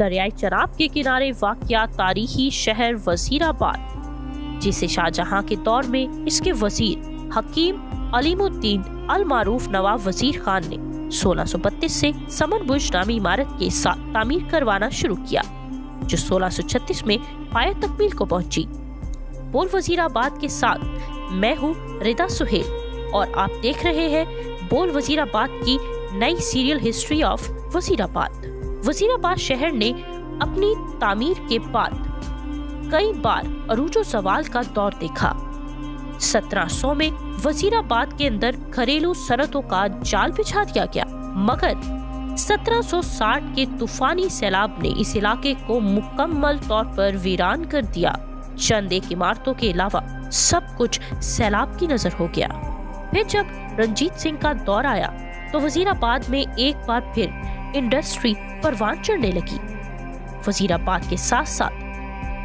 दरियाई चनाब के किनारे वाक़या तारीखी शहर वजीराबाद, जिसे शाहजहां के दौर में इसके वजीर हकीम अलीमुद्दीन अल मारूफ नवाब वजीर खान ने 1632 से समन बुर्ज नामी इमारत के साथ तामीर करवाना शुरू किया, जो 1636 में पाया तकमील को पहुंची। बोल वजीराबाद के साथ मैं हूँ रिदा सुहेल और आप देख रहे हैं बोल वजीराबाद की नई serial history of Wazirabad. Wazirabad शहर ने अपनी तामीर के बाद कई बार अरूजो सवाल का दौर देखा। 1700 में वजीराबाद के अंदर घरेलू सनतों का जाल बिछा दिया गया, मगर 1760 के तूफानी सैलाब ने इस इलाके को मुकम्मल तौर पर वीरान कर दिया। चंद एक इमारतों के अलावा सब कुछ सैलाब की नजर हो गया। फिर जब रंजीत सिंह का दौर आया तो वजीराबाद में एक बार फिर इंडस्ट्री परवान चढ़ने लगी। वजीराबाद के साथ साथ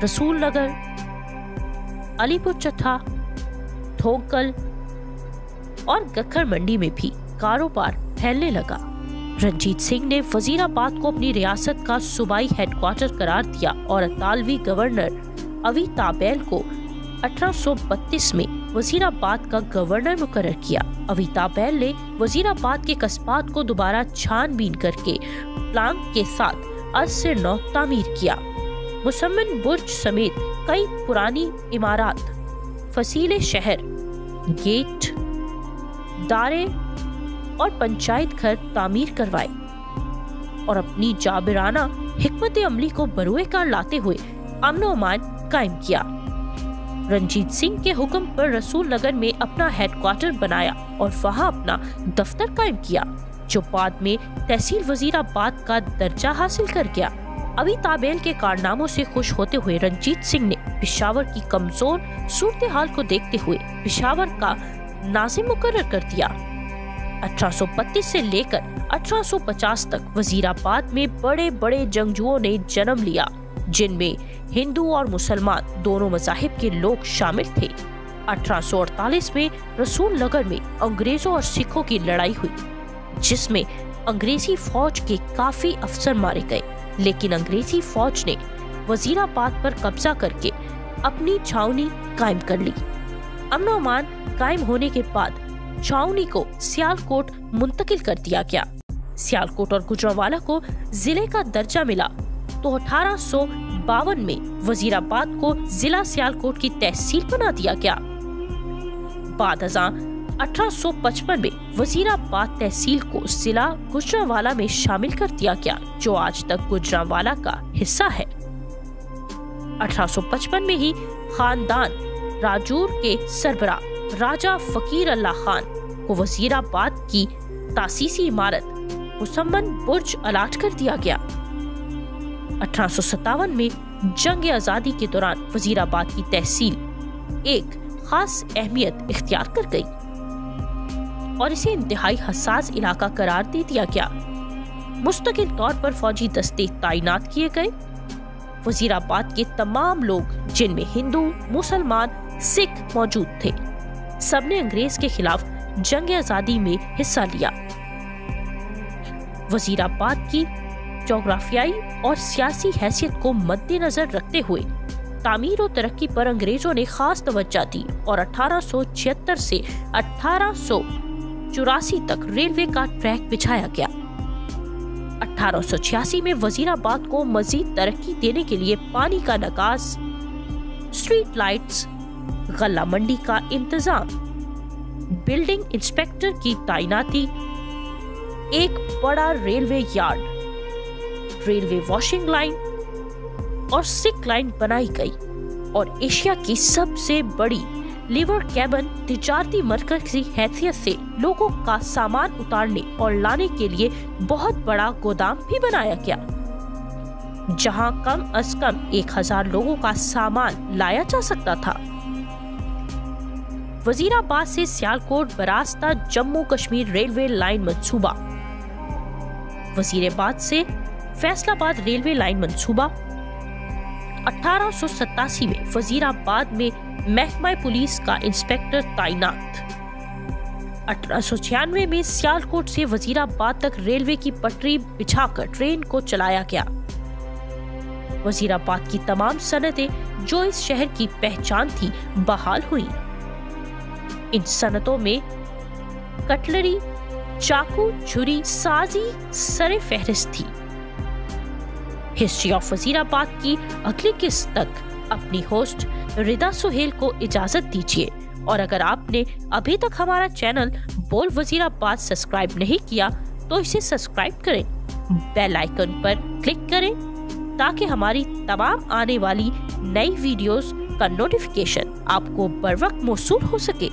रसूल नगर, अलीपुर चट्टा, धोकल और गखर मंडी में भी कारोबार फैलने लगा। रंजीत सिंह ने वजीराबाद को अपनी रियासत का सूबाई हेडक्वार्टर करार दिया और अतालवी गवर्नर अवी ताबेल को 1832 में वजीराबाद का गवर्नर मुकर्रर किया। अवी ताबेल ने वजीराबाद के कस्बात को दोबारा छानबीन करके प्लान के साथ आज से नौ तामीर किया। मुसम्मन बुर्ज समेत कई पुरानी इमारत, फसीले शहर, गेट, दारे और पंचायत घर तामीर करवाए और अपनी जाबिराना हिकमत अमली को बरूए कार लाते हुए अमन अमान कायम किया। रंजीत सिंह के हुक्म पर रसूल नगर में अपना हेडक्वार्टर बनाया और वहां अपना दफ्तर कायम किया, जो बाद में तहसील वजीराबाद का दर्जा हासिल कर गया। अभी ताबेल के कारनामों से खुश होते हुए रंजीत सिंह ने पेशावर की कमजोर सूरत हाल को देखते हुए पेशावर का नाजिम मुकर्रर कर दिया। 1832 से लेकर 1850 तक वजीराबाद में बड़े बड़े जंगजुओं ने जन्म लिया, जिनमें हिंदू और मुसलमान दोनों मज़ाहिब के लोग शामिल थे। 1848 में रसूल नगर में अंग्रेजों और सिखों की लड़ाई हुई, जिसमें अंग्रेजी फौज के काफी अफसर मारे गए, लेकिन अंग्रेजी फौज ने वजीराबाद पर कब्जा करके अपनी छावनी कायम कर ली। अमन अमान कायम होने के बाद छावनी को सियालकोट मुंतकिल कर दिया गया। सियालकोट और गुजरांवाला को जिले का दर्जा मिला तो 1852 में वजीराबाद को जिला सियालकोट की तहसील बना दिया गया। बाद 1855 में वजीराबाद तहसील को जिला गुजरांवाला में शामिल कर दिया गया, जो आज तक गुजरांवाला का हिस्सा है। 1855 में ही खानदान राजूर के सरबराह राजा फकीर अल्लाह खान को वजीराबाद की तासीसी इमारत मुसम्मन बुर्ज अलाट कर दिया गया। 1857 में जंग आजादी के दौरान वजीराबाद की तहसील एक खास अहमियत इख्तियार कर गई और इसे इंतहाई हसास इलाका करार दे दिया गया। मुस्तकिल तौर पर फौजी दस्ते तैनात किए गए। वजीराबाद के तमाम लोग, जिनमें हिंदू, मुसलमान, सिख मौजूद थे, सबने अंग्रेज के खिलाफ जंग आजादी में हिस्सा लिया। वजीराबाद की जोग्राफियाई और सियासी हैसियत को मद्देनजर रखते हुए तामीर और तरक्की पर अंग्रेजों ने खास तवज्जो दी और 1876 से 1884 तक रेलवे का ट्रैक बिछाया गया। 1886 में वजीराबाद को मजीद तरक्की देने के लिए पानी का निकास, स्ट्रीट लाइट्स, गल्ला मंडी का इंतजाम, बिल्डिंग इंस्पेक्टर की तैनाती, एक बड़ा railway yard, railway washing line और सिक लाइन बनाई गई और एशिया की सबसे बड़ी लिवर कैबन तिजारती मरकज की हैसियत से लोगों का सामान उतारने और लाने के लिए बहुत बड़ा गोदाम भी बनाया गया, जहां कम से कम 1000 लोगों का सामान लाया जा सकता था। वजीराबाद से सियालकोट बरास्ता जम्मू कश्मीर रेलवे लाइन मंसूबा, वजीराबाद से फैसलाबाद रेलवे लाइन मंसूबा। 1887 में वजीराबाद में महकमा पुलिस का इंस्पेक्टर तैनात। 1896 में सियालकोट से वजीराबाद तक रेलवे की पटरी बिछाकर ट्रेन को चलाया गया। वजीराबाद की तमाम सनतें जो इस शहर की पहचान थी बहाल हुई। इन सनतों में कटलरी, चाकू, छुरी, साजी सरे फहरिस्त थी। हिस्ट्री ऑफ वजीराबाद की अगली किस्त तक अपनी होस्ट रिदा सुहेल को इजाजत दीजिए, और अगर आपने अभी तक हमारा चैनल बोल वजीराबाद सब्सक्राइब नहीं किया तो इसे सब्सक्राइब करें, बेल आइकन पर क्लिक करें ताकि हमारी तमाम आने वाली नई वीडियोस का नोटिफिकेशन आपको बर वक्त मौसूल हो सके।